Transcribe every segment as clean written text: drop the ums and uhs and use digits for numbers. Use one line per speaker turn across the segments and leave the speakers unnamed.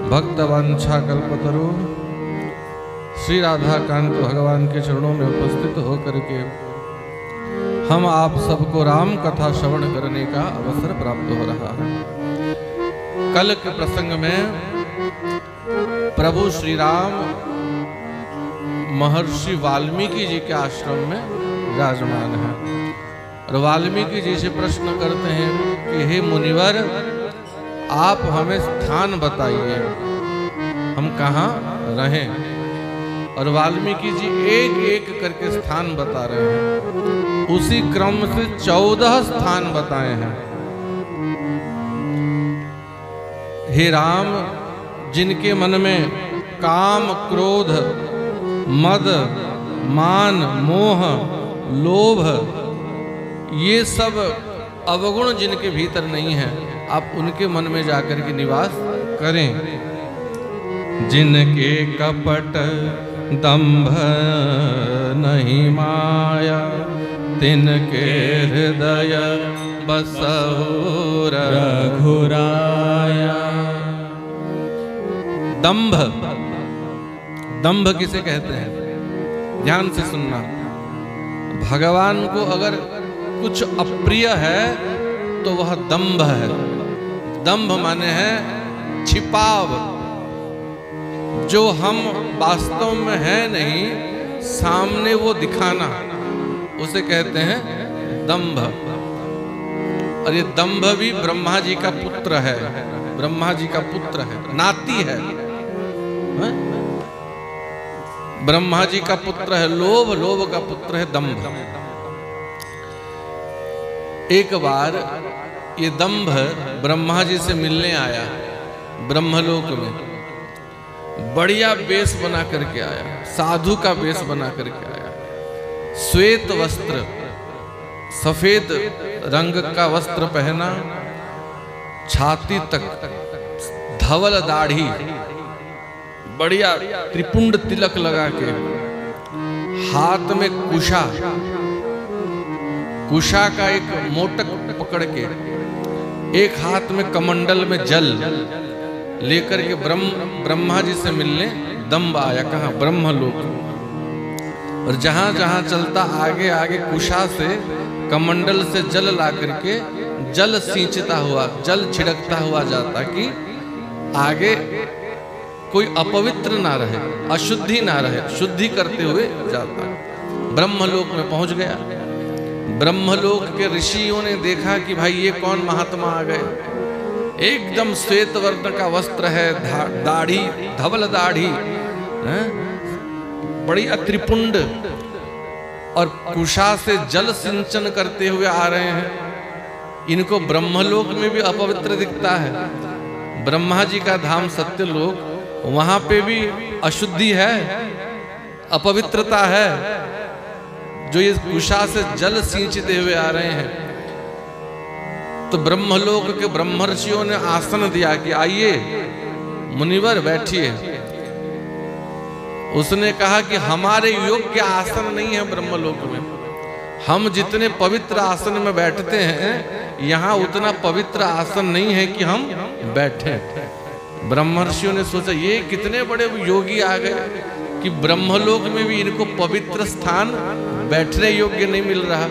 भक्तवांछा कल्पतरु श्री राधा कांत भगवान के चरणों में उपस्थित होकर के हम आप सबको राम कथा श्रवण करने का अवसर प्राप्त हो रहा है। कल के प्रसंग में प्रभु श्री राम महर्षि वाल्मीकि जी के आश्रम में विराजमान है और वाल्मीकि जी से प्रश्न करते हैं कि हे मुनिवर, आप हमें स्थान बताइए, हम कहाँ रहें। और वाल्मीकि जी एक एक करके स्थान बता रहे हैं। उसी क्रम से 14 स्थान बताए हैं। हे राम, जिनके मन में काम, क्रोध, मद, मान, मोह, लोभ, ये सब अवगुण जिनके भीतर नहीं है, आप उनके मन में जाकर के निवास करें। जिनके कपट दंभ नहीं माया, तिनके हृदय बसहु रघुराया। दंभ, दंभ किसे कहते हैं? ध्यान से सुनना। भगवान को अगर कुछ अप्रिय है तो वह दंभ है। दंभ माने है छिपाव, जो हम वास्तव में है नहीं, सामने वो दिखाना, उसे कहते हैं दंभ। और ये दंभ भी ब्रह्मा जी का पुत्र है, ब्रह्मा जी का पुत्र है, नाती है, ब्रह्मा जी का पुत्र है। लोभ, लोभ का पुत्र है दंभ। एक बार ये दंभ ब्रह्मा जी से मिलने आया ब्रह्मलोक में। बढ़िया वेश बना करके आया, साधु का वेश बना करके आया। श्वेत वस्त्र, सफेद रंग का वस्त्र पहना, छाती तक धवल दाढ़ी, बढ़िया त्रिपुंड तिलक लगा के, हाथ में कुशा, कुशा का एक मोटक पकड़ के, एक हाथ में कमंडल में जल लेकर के ब्रह्मा जी से मिलने दंभ आया। कहाँ? ब्रह्मलोक। और जहां जहां चलता आगे आगे कुशा से, कमंडल से जल ला करके जल सींचता हुआ, जल छिड़कता हुआ जाता कि आगे कोई अपवित्र ना रहे, अशुद्धि ना रहे, शुद्धि करते हुए जाता। ब्रह्मलोक में पहुंच गया। ब्रह्मलोक के ऋषियों ने देखा कि भाई ये कौन महात्मा आ गए। एकदम श्वेत वर्ण का वस्त्र है, दाढ़ी, धवल दाढ़ी, बड़ी त्रिपुंड, और कुशा से जल सिंचन करते हुए आ रहे हैं। इनको ब्रह्मलोक में भी अपवित्र दिखता है। ब्रह्मा जी का धाम सत्यलोक, वहां पे भी अशुद्धि है, अपवित्रता है। जो ये कुशा से जल सींचते हुए आ रहे हैं, तो ब्रह्मलोक के ब्रह्मर्षियों ने आसन दिया कि आइए मुनिवर बैठिए। उसने कहा कि हमारे योग्य आसन नहीं है ब्रह्मलोक में। हम जितने पवित्र आसन में बैठते हैं, यहाँ उतना पवित्र आसन नहीं है कि हम बैठे। ब्रह्मर्षियों ने सोचा ये कितने बड़े योगी आ गए कि ब्रह्मलोक में भी इनको पवित्र स्थान बैठने योग्य नहीं मिल रहा।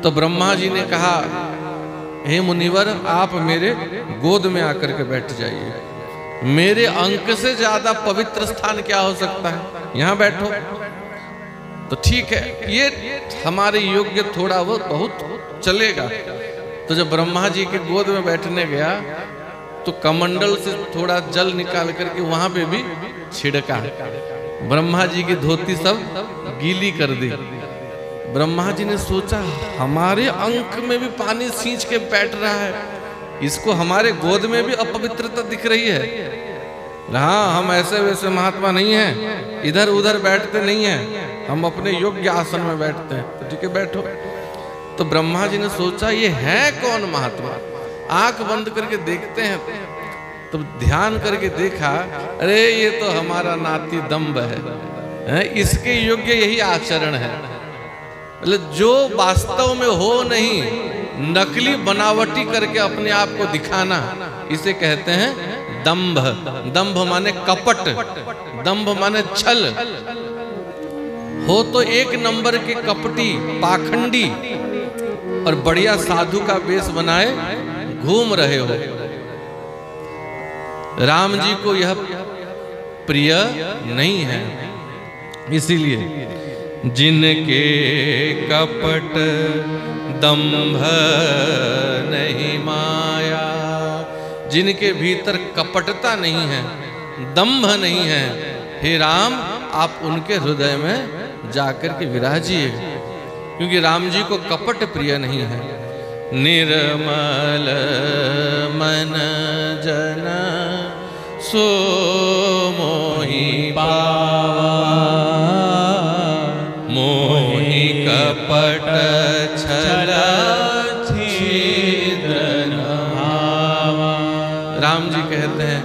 तो ब्रह्मा जी ने कहा, हे मुनिवर, आप मेरे गोद में आकर के बैठ जाइए। मेरे अंक से ज्यादा पवित्र स्थान क्या हो सकता है, यहाँ बैठो। तो ठीक है, ये हमारे योग्य थोड़ा बहुत चलेगा। तो जब ब्रह्मा जी के गोद में बैठने गया तो कमंडल से थोड़ा जल निकाल करके वहां पे भी छिड़का। ब्रह्मा जी की धोती सब गीली कर दी। ब्रह्मा जी ने सोचा हमारे अंक में भी पानी सींच के बैठ रहा है, इसको हमारे गोद में भी अपवित्रता दिख रही है। हाँ, हम ऐसे वैसे महात्मा नहीं हैं, इधर उधर बैठते नहीं हैं, हम अपने योग्य आसन में बैठते हैं। तो ठीक है, बैठो। तो ब्रह्मा जी ने सोचा ये है कौन महात्मा। आंख बंद करके देखते हैं तो ध्यान करके देखा, अरे ये तो हमारा नाती दंभ है, इसके योग्य यही आचरण है। मतलब जो वास्तव में हो नहीं, नकली बनावटी करके अपने आप को दिखाना, इसे कहते हैं दंभ। दंभ माने कपट, दंभ माने छल। हो तो एक नंबर के कपटी, पाखंडी, और बढ़िया साधु का वेश बनाए घूम रहे हो। राम जी को यह प्रिय नहीं है। इसीलिए जिनके कपट दंभ नहीं माया, जिनके भीतर कपटता नहीं है, दंभ नहीं है, हे राम आप उनके हृदय में जाकर के विराजिए, क्योंकि राम जी को कपट प्रिय नहीं है। निर्मल मन जन सो मोहि पावा, मोहि कपट छल छिद्र न भावा। राम जी कहते हैं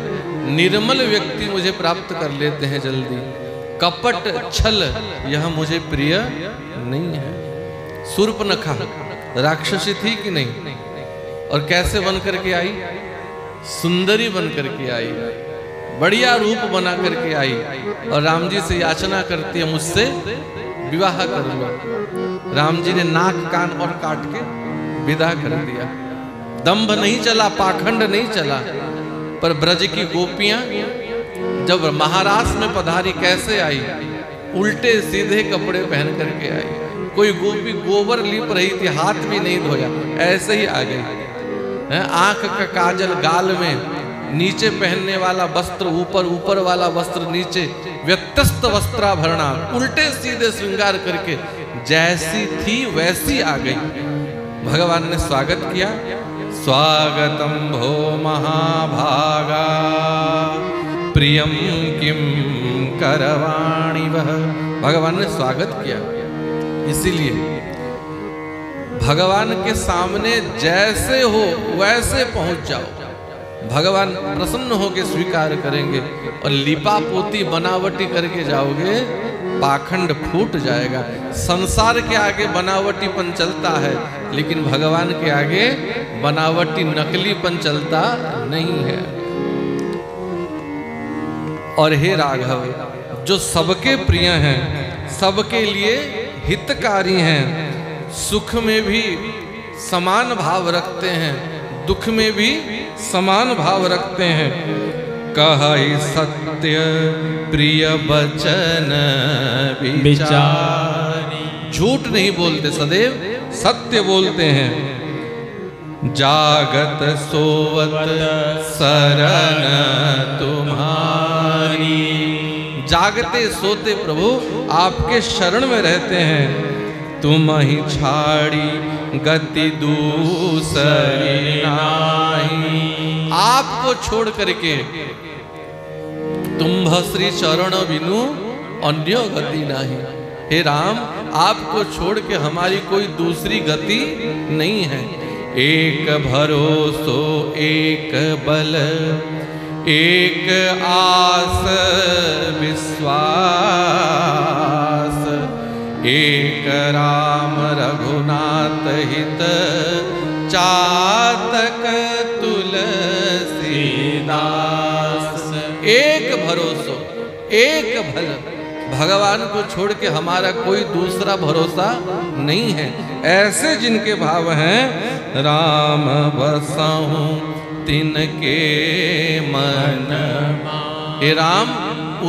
निर्मल व्यक्ति मुझे प्राप्त कर लेते हैं जल्दी, कपट छल यह मुझे प्रिय नहीं है। शूर्पणखा राक्षसी थी कि नहीं, और कैसे बन करके आई? सुंदरी बन करके आई, बढ़िया रूप बना करके आई, और राम जी से याचना करती है मुझसे विवाह कर लो। राम जी ने नाक कान और काट के विदा कर दिया। दंभ नहीं चला, पाखंड नहीं चला। पर ब्रज की गोपियां जब महाराष्ट्र में पधारी कैसे आई? उल्टे सीधे कपड़े पहन करके आई। कोई गोपी गोबर लीप रही थी, हाथ भी नहीं धोया, ऐसे ही आ गई। आंख का काजल गाल में, नीचे पहनने वाला वस्त्र ऊपर, ऊपर वाला वस्त्र नीचे, व्यत्यस्त वस्त्राभरणा, उल्टे सीधे श्रृंगार करके जैसी थी वैसी आ गई। भगवान ने स्वागत किया। स्वागतम भो महाभागा प्रियम किम करवाणी वह। भगवान ने स्वागत किया। इसीलिए भगवान के सामने जैसे हो वैसे पहुंच जाओ, भगवान प्रसन्न होकर स्वीकार करेंगे। और लिपा पोती बनावटी करके जाओगे, पाखंड फूट जाएगा। संसार के आगे बनावटीपन चलता है, लेकिन भगवान के आगे बनावटी नकलीपन चलता नहीं है। और हे राघव, जो सबके प्रिय हैं, सबके लिए हितकारी हैं, सुख में भी समान भाव रखते हैं, दुख में भी समान भाव रखते हैं। कहै सत्य प्रिय बचन विचारी, झूठ नहीं बोलते, सदैव सत्य बोलते हैं। जागत सोवत शरण तुम्हारी, जागते सोते प्रभु आपके शरण में रहते हैं। तुम ही छाड़ी गति दूसरी नाही, आपको छोड़ करके तुम श्री चरण बिनु अन्य गति नहीं। हे राम, आपको छोड़ के हमारी कोई दूसरी गति नहीं है। एक भरोसो एक बल, एक आस विश्वास, एक राम रघुनाथ हित चातक तुलसीदास। एक भरोसो एक भल, भगवान को छोड़ के हमारा कोई दूसरा भरोसा नहीं है। ऐसे जिनके भाव हैं, राम बसहु तिनके मन। हे राम,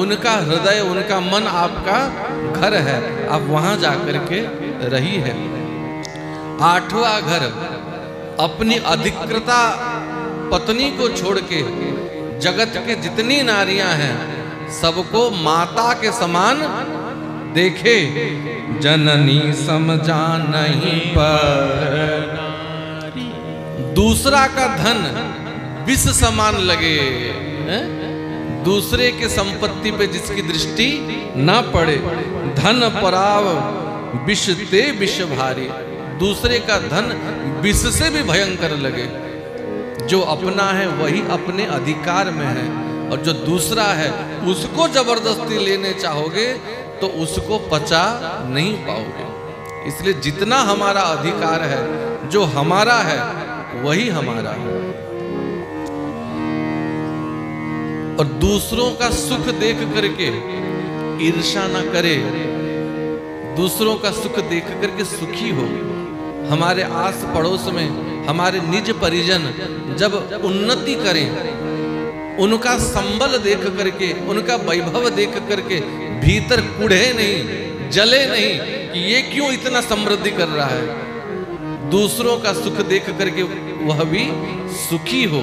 उनका हृदय, उनका मन आपका घर है, आप वहां जाकर के रही है। आठवां घर, अपनी अधिकृता पत्नी को छोड़ के जगत के जितनी नारियां हैं सबको माता के समान देखे। जननी समझा नहीं पर, दूसरा का धन विष समान लगे, दूसरे के संपत्ति पे जिसकी दृष्टि ना पड़े। धन पराव विष ते विष भारी, दूसरे का धन विष से भी भयंकर लगे। जो अपना है वही अपने अधिकार में है, और जो दूसरा है उसको जबरदस्ती लेने चाहोगे तो उसको पचा नहीं पाओगे। इसलिए जितना हमारा अधिकार है, जो हमारा है वही हमारा है। और दूसरों का सुख देख करके ईर्ष्या न करे, दूसरों का सुख देख करके सुखी हो। हमारे आस पड़ोस में हमारे निज परिजन जब उन्नति करें, उनका संबल देख करके, उनका वैभव देख करके भीतर कुढ़े नहीं, जले नहीं कि ये क्यों इतना समृद्धि कर रहा है। दूसरों का सुख देख करके वह भी सुखी हो।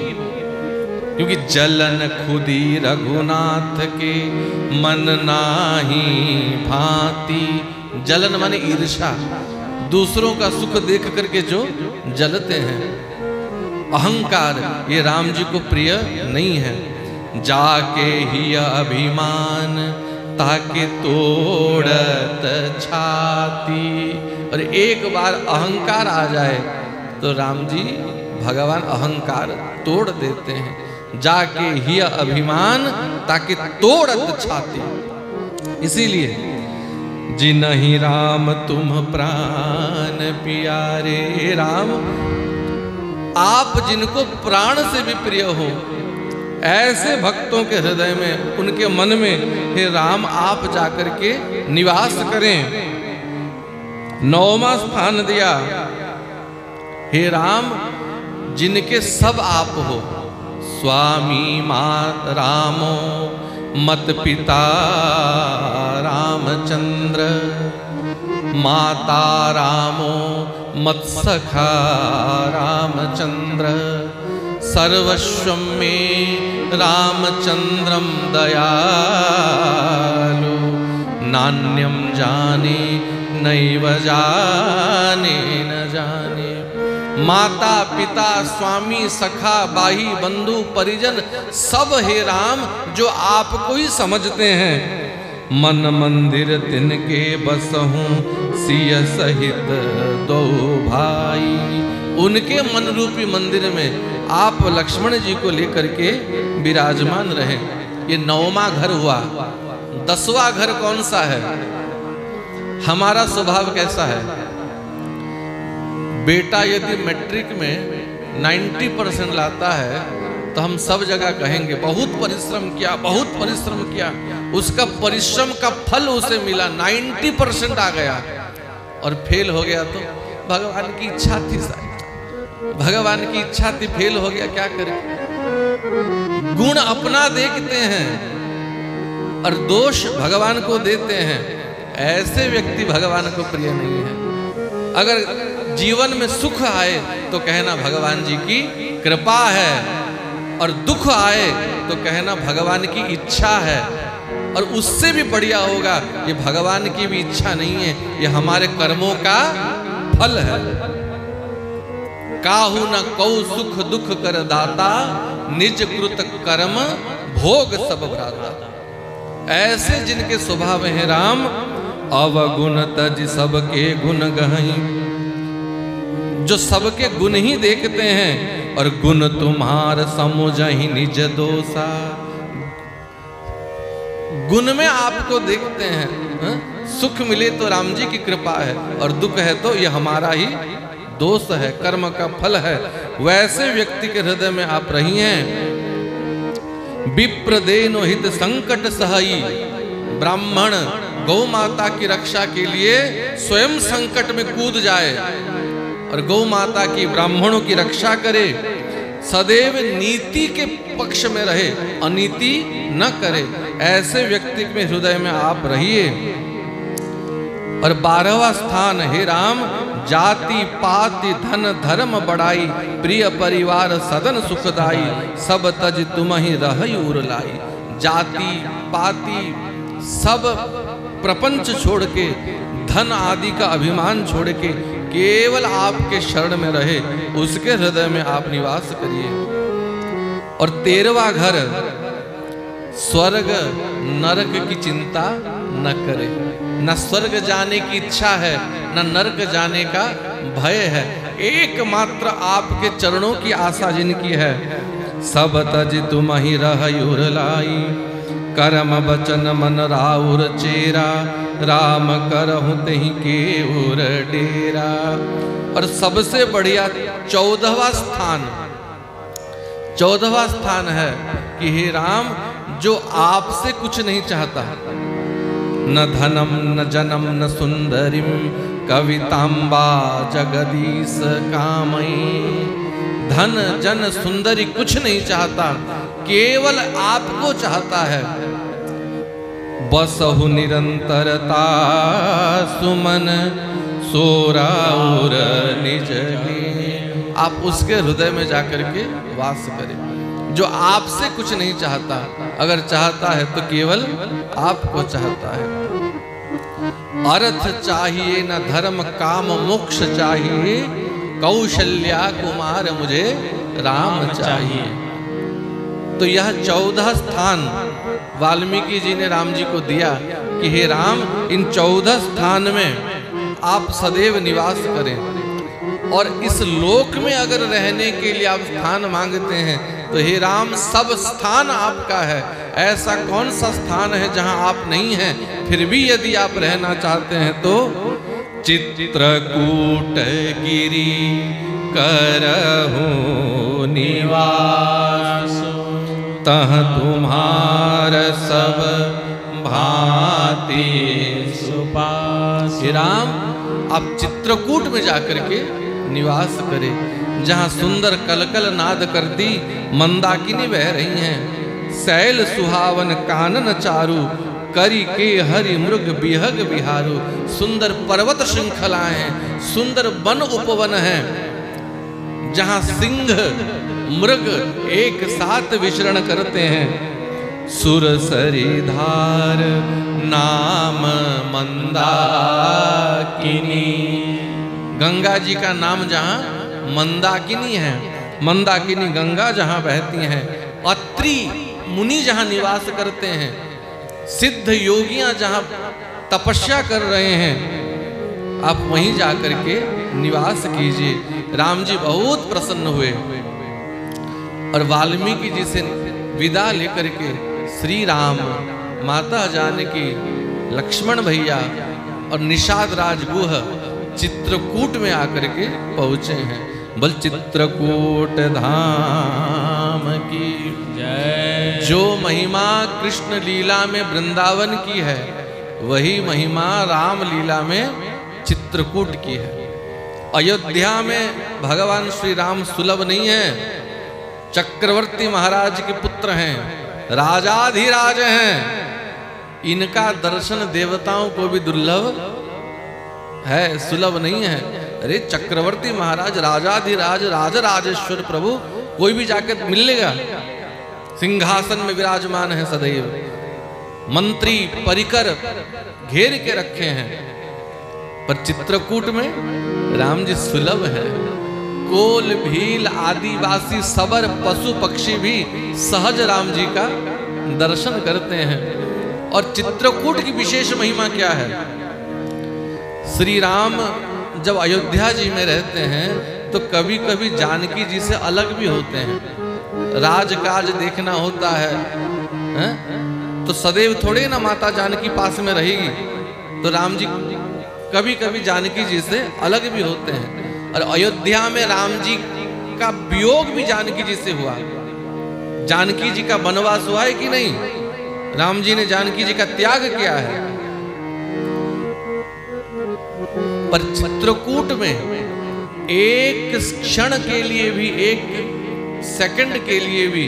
क्योंकि जलन खुदी रघुनाथ के मन नाही भांति। जलन माने ईर्ष्या, दूसरों का सुख देख करके जो जलते हैं। अहंकार ये राम जी को प्रिय नहीं है। जाके ही अभिमान ताके तोड़त छाती। और एक बार अहंकार आ जाए तो राम जी भगवान अहंकार तोड़ देते हैं। जाके ही अभिमान ताकि तोड़त छाती। इसीलिए जिनहि राम तुम प्राण प्यारे। राम आप जिनको प्राण से भी प्रिय हो, ऐसे भक्तों के हृदय में, उनके मन में हे राम आप जाकर के निवास करें। 9वां स्थान दिया, हे राम जिनके सब आप हो। स्वामी माँ रामो मत पिता रामचंद्र, माता रामो मत सखा रामचंद्र। सर्वस्वं में रामचंद्रम दयालु, नान्यम जाने नैव जाने न जाने। माता पिता स्वामी सखा बाही बंधु परिजन सब हे राम जो आपको ही समझते हैं। मन मंदिर तिनके बसहूं सिय सहित दो भाई। उनके मन रूपी मंदिर में आप लक्ष्मण जी को लेकर के विराजमान रहे। ये 9वां घर हुआ। 10वां घर कौन सा है? हमारा स्वभाव कैसा है? बेटा यदि मैट्रिक में 90% लाता है तो हम सब जगह कहेंगे बहुत परिश्रम किया, बहुत परिश्रम किया। उसका परिश्रम का फल उसे मिला, 90% आ गया। और फेल हो गया तो भगवान की इच्छा थी, भगवान की इच्छा थी, फेल हो गया, क्या करें। गुण अपना देखते हैं और दोष भगवान को देते हैं। ऐसे व्यक्ति भगवान को प्रिय नहीं है। अगर जीवन में सुख आए तो कहना भगवान जी की कृपा है, और दुख आए तो कहना भगवान की इच्छा है। और उससे भी बढ़िया होगा, ये भगवान की भी इच्छा नहीं है, ये हमारे कर्मों का फल है। काहू न कौ सुख दुख कर दाता, निज कृत कर्म भोग सब भ्राता। ऐसे जिनके स्वभाव है राम, अवगुण तज सबके गुण गहई। जो सबके गुण ही देखते हैं और गुण तुम्हार समुझहि निज दोषा। गुण में आपको देखते हैं। सुख मिले तो राम जी की कृपा है, और दुख है तो ये हमारा ही दोष है, कर्म का फल है। वैसे व्यक्ति के हृदय में आप रही हैं। विप्र देनो हित संकट सहई। ब्राह्मण गौ माता की रक्षा के लिए स्वयं संकट में कूद जाए और गौ माता की, ब्राह्मणों की रक्षा करे। सदैव नीति के पक्ष में रहे, अनीति न करे। ऐसे व्यक्ति में हृदय में आप रहिए। और 12वां स्थान, हे राम जाति पाति धन धर्म बढ़ाई। प्रिय परिवार सदन सुखदाई। सब तज तुम ही रही उर लाई। जाति पाति सब प्रपंच छोड़ के, धन आदि का अभिमान छोड़ के केवल आपके शरण में रहे, उसके हृदय में आप निवास करिए। और 13वां घर, स्वर्ग नरक की चिंता न करे। न स्वर्ग जाने की इच्छा है, न नरक जाने का भय है। एकमात्र आपके चरणों की आशा जिनकी है। सब तज तुम ही रही उर लाई। कर्म बचन मन राउर चेरा। राम करहु तहि के उर डेरा। और सबसे बढ़िया 14वां स्थान है कि हे राम, जो आपसे कुछ नहीं चाहता, न धनम न जनम न सुंदरिम कवितांबा जगदीश कामई। धन जन सुंदरी कुछ नहीं चाहता, केवल आपको चाहता है। बसहु निरंतरता सुमन सोराउर निज ले। आप उसके हृदय में जाकर के वास करें, जो आपसे कुछ नहीं चाहता। अगर चाहता है तो केवल आपको चाहता है। अर्थ चाहिए न धर्म काम मोक्ष चाहिए, कौशल्या कुमार मुझे राम चाहिए। तो यह 14 स्थान वाल्मीकि जी ने राम जी को दिया कि हे राम, इन 14 स्थान में आप सदैव निवास करें। और इस लोक में अगर रहने के लिए आप स्थान मांगते हैं तो हे राम, सब स्थान आपका है। ऐसा कौन सा स्थान है जहां आप नहीं हैं? फिर भी यदि आप रहना चाहते हैं तो चित्रकूट गिरी करहु निवास, तह तुम्हार सब भांति सुपास। हे राम, आप चित्रकूट में जाकर के निवास करें, जहां सुंदर कलकल नाद करती मंदाकिनी बह रही हैं। शैल सुहावन कानन चारु, करी के हरि मृग बिहग बिहारू। सुंदर पर्वत श्रृंखलाएं हैं, सुंदर वन उपवन हैं, जहां सिंह मृग एक साथ विचरण करते हैं। सुरसरी धार नाम मंदाकिनी। गंगा जी का नाम जहां मंदाकिनी है, मंदाकिनी गंगा जहां बहती हैं, अत्रि मुनि जहां निवास करते हैं, सिद्ध योगियां जहां तपस्या कर रहे हैं, आप वहीं जाकर के निवास कीजिए। राम जी बहुत प्रसन्न हुए और वाल्मीकि जी से विदा लेकर के श्री राम, माता जानकी, लक्ष्मण भैया और निषाद राजगुह चित्रकूट में आकर के पहुंचे हैं। बल चित्रकूट धाम की जय। जो महिमा कृष्ण लीला में वृंदावन की है, वही महिमा राम लीला में चित्रकूट की है। अयोध्या में भगवान श्री राम सुलभ नहीं है, चक्रवर्ती महाराज के पुत्र हैं, राजाधिराज हैं। इनका दर्शन देवताओं को भी दुर्लभ है, सुलभ नहीं है। अरे चक्रवर्ती महाराज, राजाधिराज, राजराजेश्वर प्रभु, कोई भी जाकर मिल लेगा। सिंहासन में विराजमान है सदैव, मंत्री परिकर घेर के रखे हैं। पर चित्रकूट में राम जी सुलभ है। कोल भील आदिवासी सबर पशु पक्षी भी सहज राम जी का दर्शन करते हैं। और चित्रकूट की विशेष महिमा क्या है? श्री राम जब अयोध्या जी में रहते हैं तो कभी कभी जानकी जी से अलग भी होते हैं। राजकाज देखना होता है, तो सदैव थोड़े ना माता जानकी पास में रहेगी। तो राम जी कभी कभी जानकी जी से अलग भी होते हैं। और अयोध्या में राम जी का वियोग भी जानकी जी से हुआ। जानकी जी का वनवास हुआ है कि नहीं? राम जी ने जानकी जी का त्याग किया है। पर चित्रकूट में एक क्षण के लिए भी, एक सेकंड के लिए भी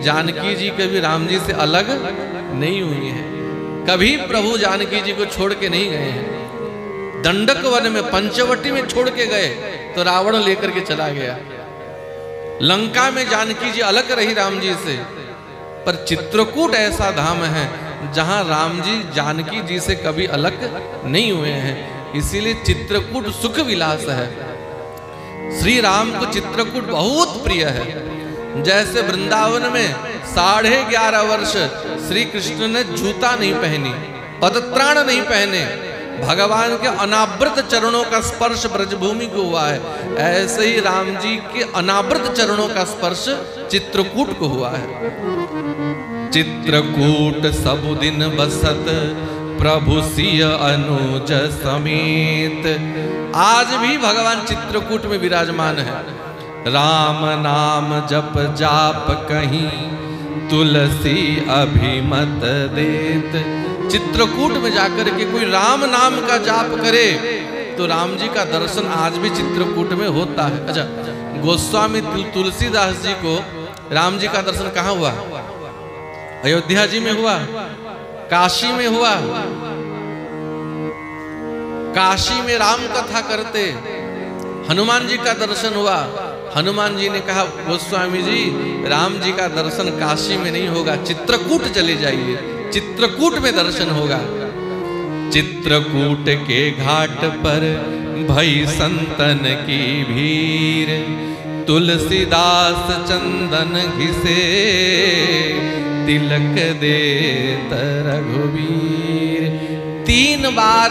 जानकी जी कभी राम जी से अलग नहीं हुई है। कभी प्रभु जानकी जी को छोड़ के नहीं गए हैं। दंडक वन में पंचवटी में छोड़ के गए तो रावण लेकर के चला गया। लंका में जानकी जी अलग रही राम जी से। पर चित्रकूट ऐसा धाम है जहां राम जी जानकी जी से कभी अलग नहीं हुए हैं। इसीलिए चित्रकूट सुख विलास है। श्री राम को चित्रकूट बहुत प्रिय है। जैसे वृंदावन में 11.5 वर्ष श्री कृष्ण ने जूता नहीं पहनी, पदत्राण नहीं पहने, भगवान के अनावृत चरणों का स्पर्श ब्रजभूमि को हुआ है। ऐसे ही राम जी के अनावृत चरणों का स्पर्श चित्रकूट को हुआ है। चित्रकूट सब दिन बसत प्रभु सिय अनुज समेत। आज भी भगवान चित्रकूट में विराजमान है। राम नाम जप जाप कहीं तुलसी अभिमत देत। चित्रकूट में जाकर के कोई राम नाम का जाप करे तो राम जी का दर्शन आज भी चित्रकूट में होता है। अच्छा, गोस्वामी तुलसीदास जी को राम जी का दर्शन कहाँ हुआ? अयोध्या जी में हुआ, काशी में हुआ। काशी में राम कथा करते, हनुमान जी का दर्शन हुआ। हनुमान जी ने कहा गोस्वामी जी राम जी का दर्शन काशी में नहीं होगा, चित्रकूट चले जाइए, चित्रकूट में दर्शन होगा। चित्रकूट के घाट पर भई संतन की भीड़, तुलसीदास चंदन घिसे तिलक देत रघुवीर। तीन बार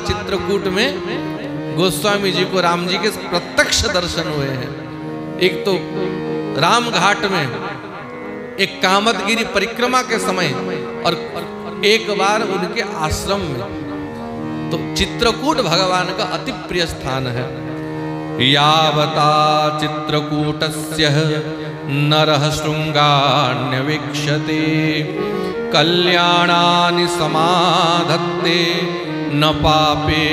चित्रकूट में गोस्वामी जी को राम जी के प्रत्यक्ष दर्शन हुए हैं। एक तो राम घाट में, एक कामदगिरी परिक्रमा के समय, और एक बार उनके आश्रम में। तो चित्रकूट भगवान का अति प्रिय स्थान है। यावता चित्रकूटस्य नरः शृंगान्यवीक्षते कल्याणानि समाधत्ते न पापे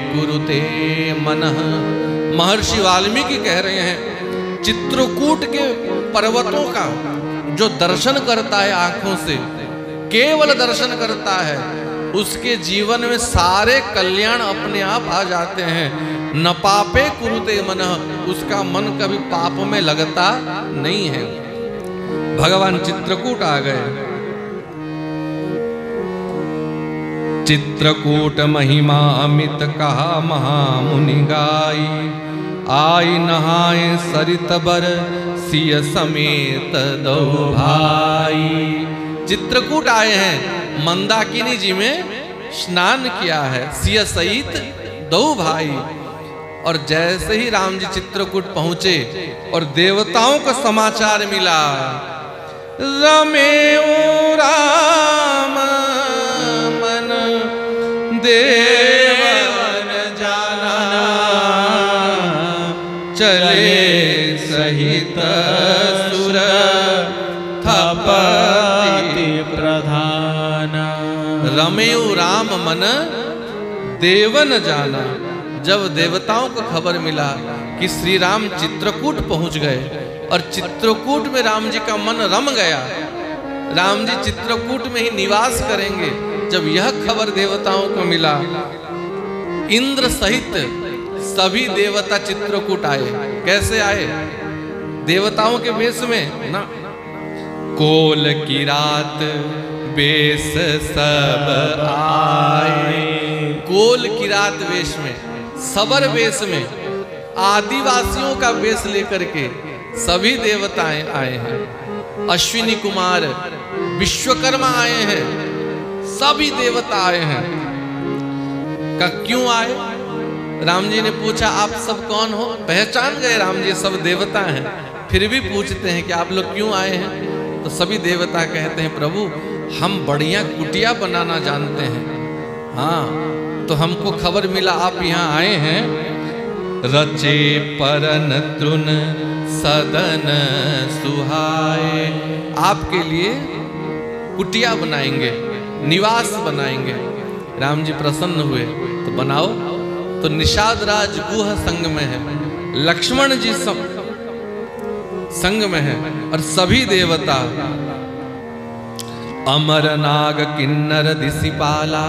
कुरुते मनः। महर्षि वाल्मीकि कह रहे हैं चित्रकूट के पर्वतों का जो दर्शन करता है आंखों से, केवल दर्शन करता है, उसके जीवन में सारे कल्याण अपने आप आ जाते हैं। न पापे कुरुते मनः, उसका मन कभी पाप में लगता नहीं है। भगवान चित्रकूट आ गए। चित्रकूट महिमा अमित कहा महामुनि गाई, आई नहाए सरित बर सिय समेत दो भाई। चित्रकूट आए हैं, मंदाकिनी जी में स्नान किया है, सिय सहित दो भाई। और जैसे ही राम जी चित्रकूट पहुंचे और देवताओं को समाचार मिला, रमेऊ राम मन देवन जाना, चले सहित सुर थपति प्रधान। रमेऊ राम मन देवन जाना। जब देवताओं को खबर मिला कि श्री राम चित्रकूट पहुंच गए और चित्रकूट में राम जी का मन रम गया, राम जी चित्रकूट में ही निवास करेंगे, जब यह खबर देवताओं को मिला, इंद्र सहित सभी देवता चित्रकूट आए। कैसे आए? देवताओं के वेश में ना। कोल की रात वेश सब आए। कोल की रात वेश में, सबर वेश में, आदिवासियों का वेश लेकर के सभी देवताएं आए हैं। अश्विनी कुमार, विश्वकर्मा आए हैं, सभी देवता आए हैं। का क्यों आए? राम जी ने पूछा आप सब कौन हो? पहचान गए राम जी सब देवता हैं, फिर भी पूछते हैं कि आप लोग क्यों आए हैं? तो सभी देवता कहते हैं प्रभु हम बढ़िया कुटिया बनाना जानते हैं। हाँ, तो हमको खबर मिला आप यहाँ आए हैं। रचे परन तृण सदन सुहाए। आपके लिए कुटिया बनाएंगे, निवास बनाएंगे। राम जी प्रसन्न हुए, तो बनाओ। तो निषाद राज गुह संग में है, लक्ष्मण जी संग में है, और सभी देवता, अमर नाग किन्नर दिशिपाला,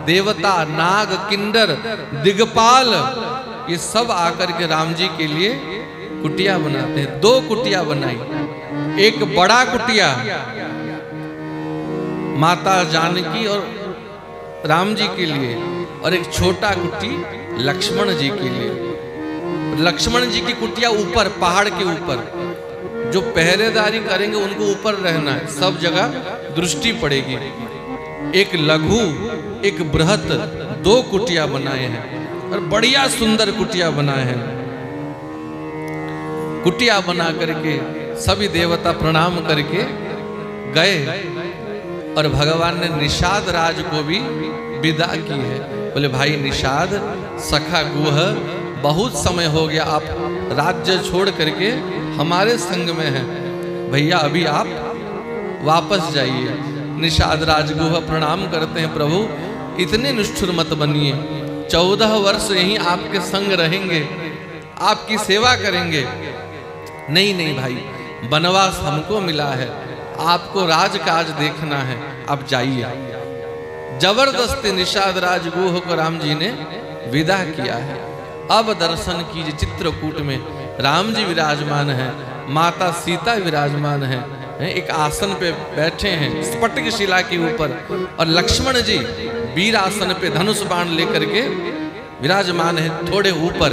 देवता नाग किन्नर दिगपाल, ये सब आकर के राम जी के लिए कुटिया बनाते हैं। 2 कुटिया बनाई। एक बड़ा कुटिया माता जानकी और राम जी के लिए, और एक छोटा कुटी लक्ष्मण जी के लिए। लक्ष्मण जी की कुटिया ऊपर, पहाड़ के ऊपर, जो पहरेदारी करेंगे उनको ऊपर रहना है, सब जगह दृष्टि पड़ेगी। एक लघु एक बृहत 2 कुटिया बनाए हैं, और बढ़िया सुंदर कुटिया बनाए हैं। कुटिया बना करके सभी देवता प्रणाम करके गए। और भगवान ने निषाद राज को भी विदा की है। बोले भाई निषाद सखा गुह, बहुत समय हो गया आप राज्य छोड़ करके हमारे संग में हैं, भैया अभी आप वापस जाइए। निषाद राजगुह प्रणाम करते हैं, प्रभु इतने निष्ठुर मत बनिए, 14 वर्ष यहीं आपके संग रहेंगे, आपकी सेवा करेंगे। नहीं नहीं भाई, वनवास हमको मिला है, आपको राजकाज देखना है, आप जाइए। जबरदस्ती निषाद राजगुह को राम जी ने विदा किया है। अब दर्शन कीजिए, चित्रकूट में राम जी विराजमान हैं, माता सीता विराजमान हैं, एक आसन पे बैठे हैं स्फटिक शिला के ऊपर, और लक्ष्मण जी वीर आसन पे धनुष बाण लेकर के विराजमान है थोड़े ऊपर।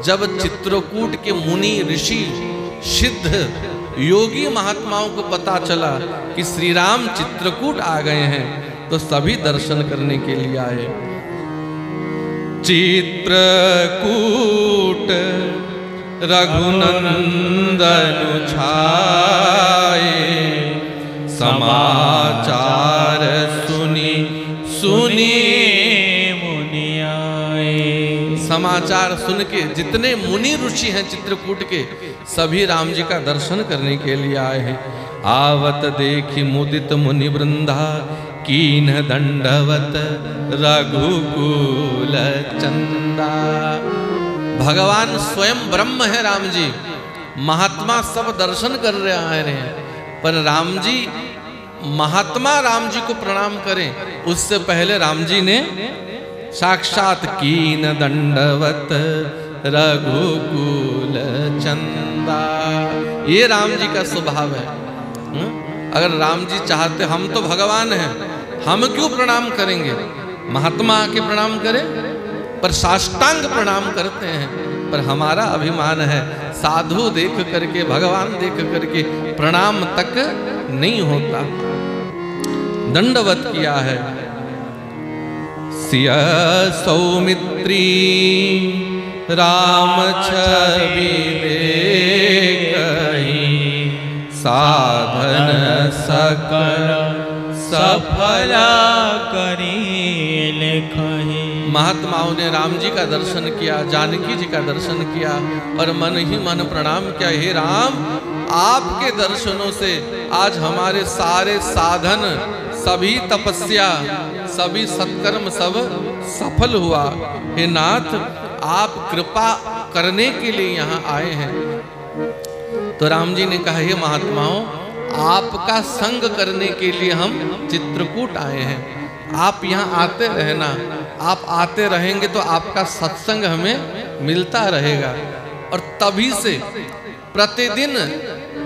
जब चित्रकूट के मुनि ऋषि सिद्ध योगी महात्माओं को पता चला कि श्री राम चित्रकूट आ गए हैं, तो सभी दर्शन करने के लिए आए। चित्रकूट रघुनंदन छाए, समाचार सुनी सुनी मुनि आए। समाचार सुन के जितने मुनि ऋषि हैं चित्रकूट के, सभी राम जी का दर्शन करने के लिए आए हैं। आवत देखी मुदित मुनि वृंदा, कीन दंडवत रघुकुल चंदा। भगवान स्वयं ब्रह्म है राम जी, महात्मा सब दर्शन कर रहे आए हैं, पर राम जी महात्मा राम जी को प्रणाम करें उससे पहले राम जी ने साक्षात कीन दंडवत रघुकुल चंदा। ये राम जी का स्वभाव है। अगर राम जी चाहते, हम तो भगवान हैं, हम क्यों प्रणाम करेंगे, महात्मा आके प्रणाम करें, पर साष्टांग प्रणाम करते हैं। पर हमारा अभिमान है, साधु देख करके, भगवान देख करके प्रणाम तक नहीं होता। दंडवत किया है। सिया सौमित्री राम छवि कहीं, साधन सकल सफला करी लिखहि। महात्माओं ने राम जी का दर्शन किया, जानकी जी का दर्शन किया, और मन ही मन प्रणाम किया, हे राम आपके दर्शनों से आज हमारे सारे साधन, सभी तपस्या, सभी सत्कर्म सब सफल हुआ। हे नाथ आप कृपा करने के लिए यहाँ आए हैं। तो राम जी ने कहा, हे महात्माओं आपका संग करने के लिए हम चित्रकूट आए हैं, आप यहाँ आते रहना, आप आते रहेंगे तो आपका सत्संग हमें मिलता रहेगा। और तभी से प्रतिदिन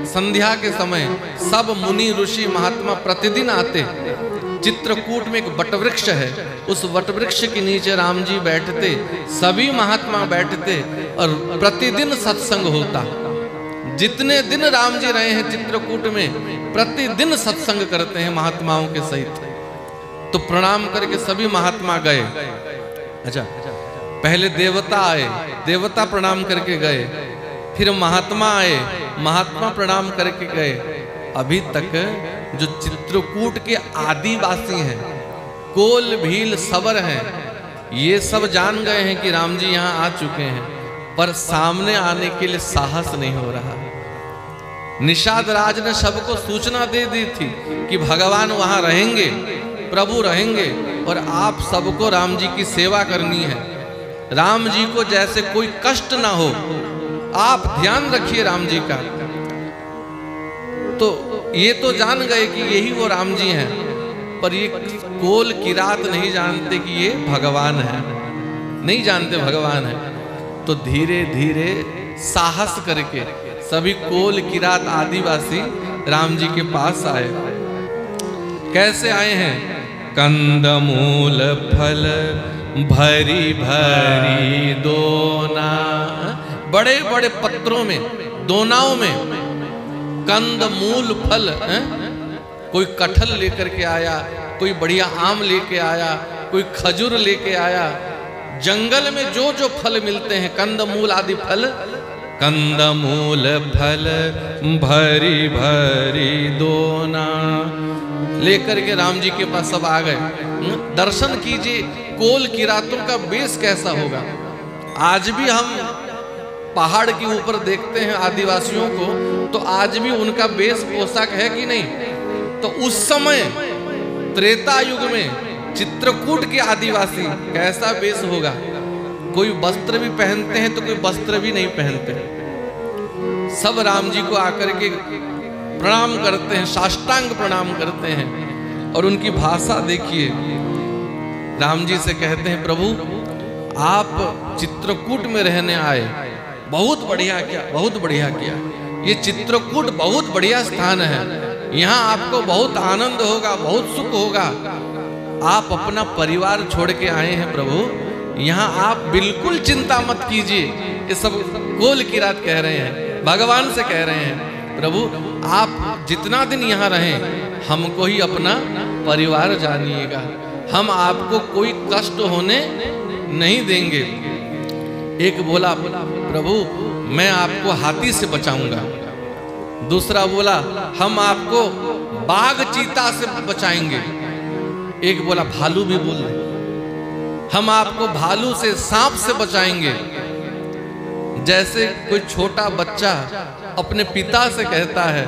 संध्या के समय सब मुनि ऋषि महात्मा प्रतिदिन आते। चित्रकूट में एक वटवृक्ष है, उस वटवृक्ष के नीचे राम जी बैठते, सभी महात्मा बैठते, और प्रतिदिन सत्संग होता। जितने दिन राम जी रहे हैं चित्रकूट में, प्रतिदिन सत्संग करते हैं महात्माओं के सहित। तो प्रणाम करके सभी महात्मा गए। अच्छा, पहले देवता आए, देवता प्रणाम करके गए, फिर महात्मा आए, महात्मा प्रणाम करके गए। अभी तक जो चित्रकूट के आदिवासी हैं, कोल भील सबर हैं, ये सब जान गए हैं कि राम जी यहाँ आ चुके हैं, पर सामने आने के लिए साहस नहीं हो रहा। निषाद राज ने सबको सूचना दे दी थी कि भगवान वहां रहेंगे, प्रभु रहेंगे, और आप सबको राम जी की सेवा करनी है। राम जी को जैसे कोई कष्ट ना हो, आप ध्यान रखिए राम जी का। तो ये तो जान गए कि यही वो राम जी हैं, पर ये कोल किरात नहीं जानते कि ये भगवान है, नहीं जानते भगवान है। तो धीरे धीरे साहस करके सभी कोल किरात आदिवासी राम जी के पास आए। कैसे आए हैं? कंदमूल फल भरी भरी दोना, बड़े बड़े पत्रों में, दोनाओं में कंद मूल फल। कोई कटहल लेकर के आया, कोई बढ़िया आम लेके आया, कोई खजूर लेके आया। जंगल में जो जो फल मिलते हैं, कंद मूल आदि फल, कंदमूल फल भरी भरी दोना, लेकर के राम जी के पास सब आ गए। दर्शन कीजिए कोल किरातों का वेश कैसा होगा। आज भी हम पहाड़ के ऊपर देखते हैं आदिवासियों को, तो आज भी उनका वेश पोशाक है कि नहीं। तो उस समय त्रेता युग में चित्रकूट के आदिवासी कैसा वेश होगा। कोई वस्त्र भी पहनते हैं तो कोई वस्त्र भी नहीं पहनते, सब राम जी को आकर के प्रणाम करते हैं, साष्टांग प्रणाम करते हैं। और उनकी भाषा देखिए, राम जी से कहते हैं प्रभु आप चित्रकूट में रहने आए, बहुत बढ़िया किया, बहुत बढ़िया किया। ये चित्रकूट बहुत बढ़िया स्थान है, यहाँ आपको बहुत आनंद होगा, बहुत सुख होगा। आप अपना परिवार छोड़ के आए हैं प्रभु, यहाँ आप बिल्कुल चिंता मत कीजिए। ये सब कोल किरात कह रहे हैं, भगवान से कह रहे हैं प्रभु आप जितना दिन यहाँ रहें हमको ही अपना परिवार जानिएगा, हम आपको कोई कष्ट होने नहीं देंगे। एक बोला प्रभु मैं आपको हाथी से बचाऊंगा, दूसरा बोला हम आपको बाघ चीता से बचाएंगे, एक बोला भालू भी बोल रहे हम आपको भालू से सांप से बचाएंगे। जैसे कोई छोटा बच्चा अपने पिता से कहता है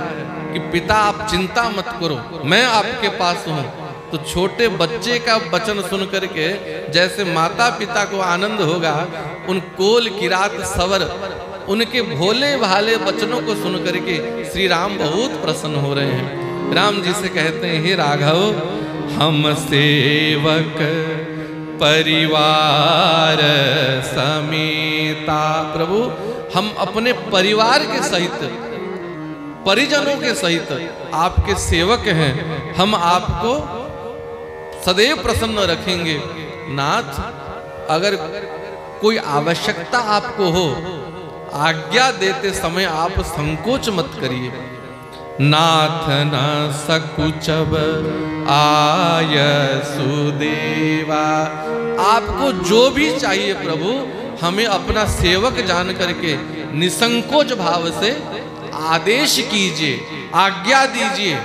कि पिता आप चिंता मत करो मैं आपके पास हूं, तो छोटे बच्चे का वचन सुन करके जैसे माता पिता को आनंद होगा, उन कोल किरात सवर उनके भोले भाले वचनों को सुन करके श्री राम बहुत प्रसन्न हो रहे हैं। राम जी से कहते हैं हे राघव हम सेवक परिवार समेता, प्रभु हम अपने परिवार के सहित परिजनों के सहित आपके सेवक हैं, हम आपको सदैव प्रसन्न रखेंगे। नाथ अगर कोई आवश्यकता आपको हो आज्ञा देते समय आप संकोच मत करिए। नाथ न सकुचब आय सुदेवा, आपको जो भी चाहिए प्रभु हमें अपना सेवक जान करके निसंकोच भाव से आदेश कीजिए, आज्ञा दीजिए।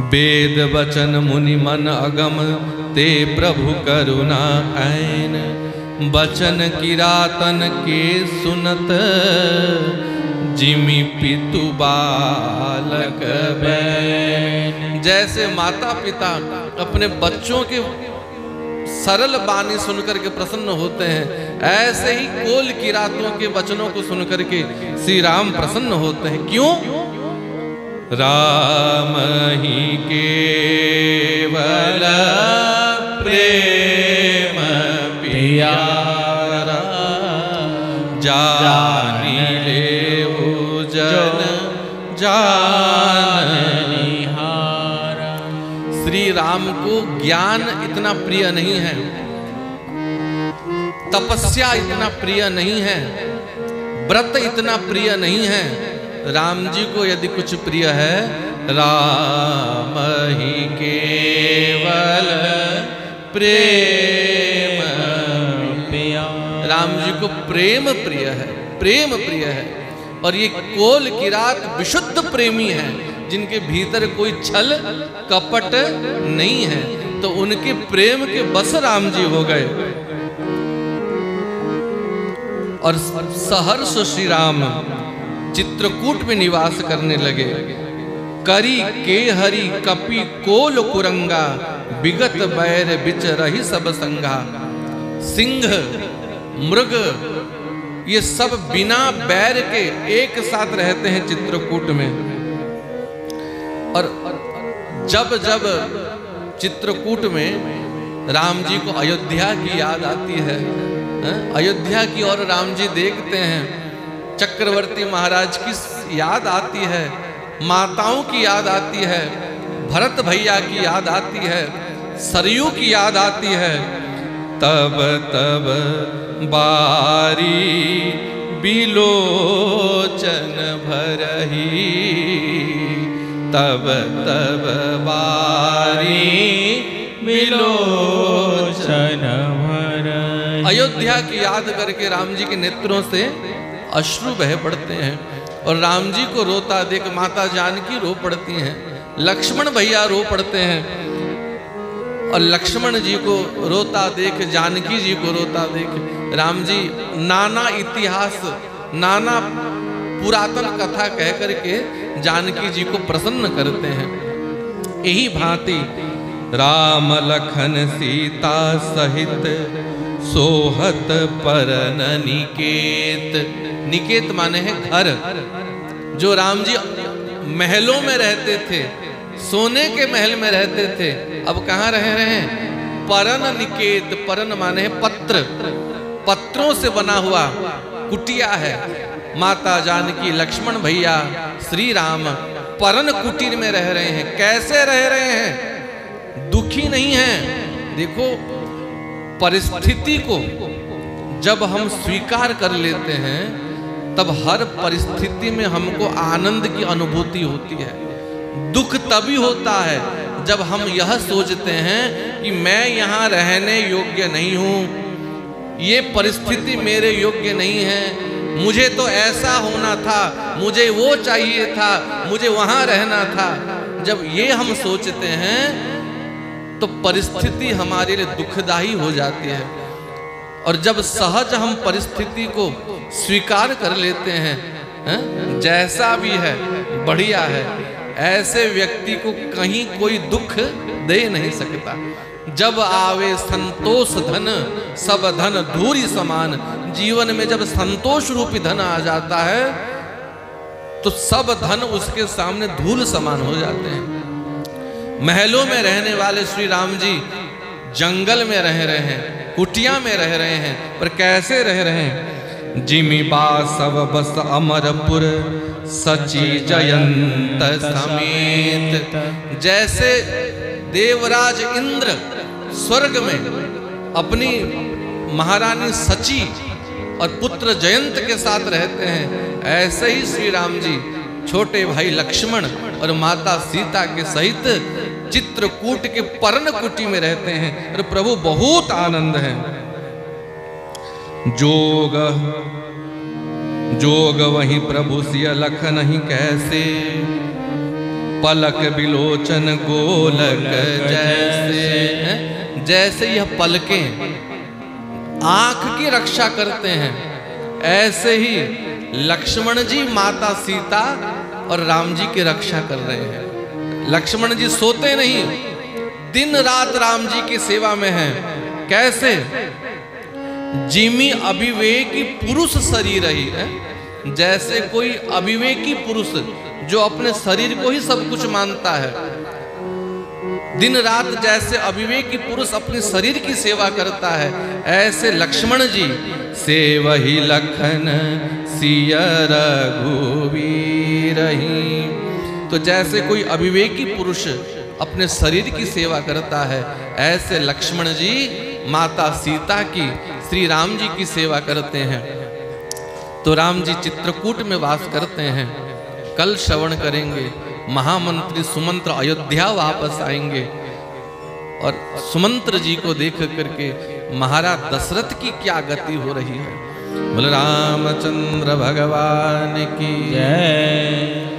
वेद वचन मुनि मन अगम ते प्रभु करुणा ऐन, बचन किरातन के सुनत जिमि पितु बालक बैन। जैसे माता पिता अपने बच्चों के सरल बानी सुनकर के प्रसन्न होते हैं, ऐसे ही कोल किरातों के वचनों को सुनकर के श्री राम प्रसन्न होते हैं। क्यों? राम ही केवल प्रेम प्यारा, जानी ले जन जाननिहारा। श्री राम को ज्ञान इतना प्रिय नहीं है, तपस्या इतना प्रिय नहीं है, व्रत इतना प्रिय नहीं है। राम जी को यदि कुछ प्रिय है, राम ही केवल प्रेम प्रिय, राम जी को प्रेम प्रिय है, प्रेम प्रिय है। और ये कोल किरात विशुद्ध प्रेमी है, जिनके भीतर कोई छल कपट नहीं है, तो उनके प्रेम के बस राम जी हो गए। और सहर्ष श्री राम चित्रकूट में निवास करने लगे। करी के हरि कपि कोल कुरंगा, विगत बैर बिच रही सब संगा। सिंह मृग ये सब बिना बैर के एक साथ रहते हैं चित्रकूट में। और जब जब चित्रकूट में राम जी को अयोध्या की याद आती है, अयोध्या की ओर राम जी देखते हैं, चक्रवर्ती महाराज की याद आती है, माताओं की याद आती है, भरत भैया की याद आती है, सरयू की याद आती है, तब तब बारी बिलोचन भरही, तब तब बारी बिलोचन भरही। अयोध्या की याद करके राम जी के नेत्रों से अश्रु बह पड़ते हैं, और राम जी को रोता देख माता जानकी रो पड़ती हैं। लक्ष्मण भैया रो पड़ते हैं। और लक्ष्मण जी को रोता देख, जानकी जी को रोता देख, राम जी नाना इतिहास, नाना पुरातन कथा कह करके जानकी जी को प्रसन्न करते हैं। यही भांति राम लखन सीता सहित सोहत परन निकेत। निकेत माने है घर। जो राम जी महलों में रहते थे, सोने के महल में रहते थे, अब कहाँ रह रहे हैं? परन निकेत। परन माने है पत्र, पत्रों से बना हुआ कुटिया है। माता जानकी, लक्ष्मण भैया, श्री राम परन कुटीर में रह रहे हैं। कैसे रह रहे हैं? दुखी नहीं हैं। देखो, परिस्थिति को जब हम स्वीकार कर लेते हैं तब हर परिस्थिति में हमको आनंद की अनुभूति होती है। दुख तभी होता है जब हम यह सोचते हैं कि मैं यहाँ रहने योग्य नहीं हूँ, ये परिस्थिति मेरे योग्य नहीं है, मुझे तो ऐसा होना था, मुझे वो चाहिए था, मुझे वहाँ रहना था। जब ये हम सोचते हैं तो परिस्थिति हमारे लिए दुखदायी हो जाती है। और जब सहज हम परिस्थिति को स्वीकार कर लेते हैं, जैसा भी है बढ़िया है, ऐसे व्यक्ति को कहीं कोई दुख दे नहीं सकता। जब आवे संतोष धन, सब धन धूरी समान। जीवन में जब संतोष रूपी धन आ जाता है तो सब धन उसके सामने धूल समान हो जाते हैं। महलों में रहने वाले श्री राम जी जंगल में रह रहे हैं, कुटिया में रह रहे हैं, पर कैसे रह रहे हैं? जिमि बासव बस अमरपुर सची जयंत समेत। जैसे देवराज इंद्र स्वर्ग में अपनी महारानी सची और पुत्र जयंत के साथ रहते हैं, ऐसे ही श्री राम जी छोटे भाई लक्ष्मण और माता सीता के सहित चित्रकूट के पर्ण कुटी में रहते हैं। और प्रभु बहुत आनंद है। जोग जोग वही प्रभु सिय लख नहीं कैसे, पलक बिलोचन गोलक जैसे। जैसे यह पलकें आंख की रक्षा करते हैं, ऐसे ही लक्ष्मण जी माता सीता और राम जी की रक्षा कर रहे हैं। लक्ष्मण जी सोते नहीं, दिन रात राम जी की सेवा में हैं। कैसे? जिमी अविवेकी पुरुष शरीर ही है। जैसे कोई अविवेकी पुरुष जो अपने शरीर को ही सब कुछ मानता है, दिन रात जैसे अविवेकी पुरुष अपने शरीर की सेवा करता है, ऐसे लक्ष्मण जी सेवहि लखन सिय रघुवीर। तो जैसे कोई अविवेकी पुरुष अपने शरीर की सेवा करता है, ऐसे लक्ष्मण जी माता सीता की, श्री राम जी की सेवा करते हैं। तो राम जी चित्रकूट में वास करते हैं। कल श्रवण करेंगे, महामंत्री सुमंत्र अयोध्या वापस आएंगे और सुमंत्र जी को देख करके महाराज दशरथ की क्या गति हो रही है। बोल रामचंद्र भगवान की जय।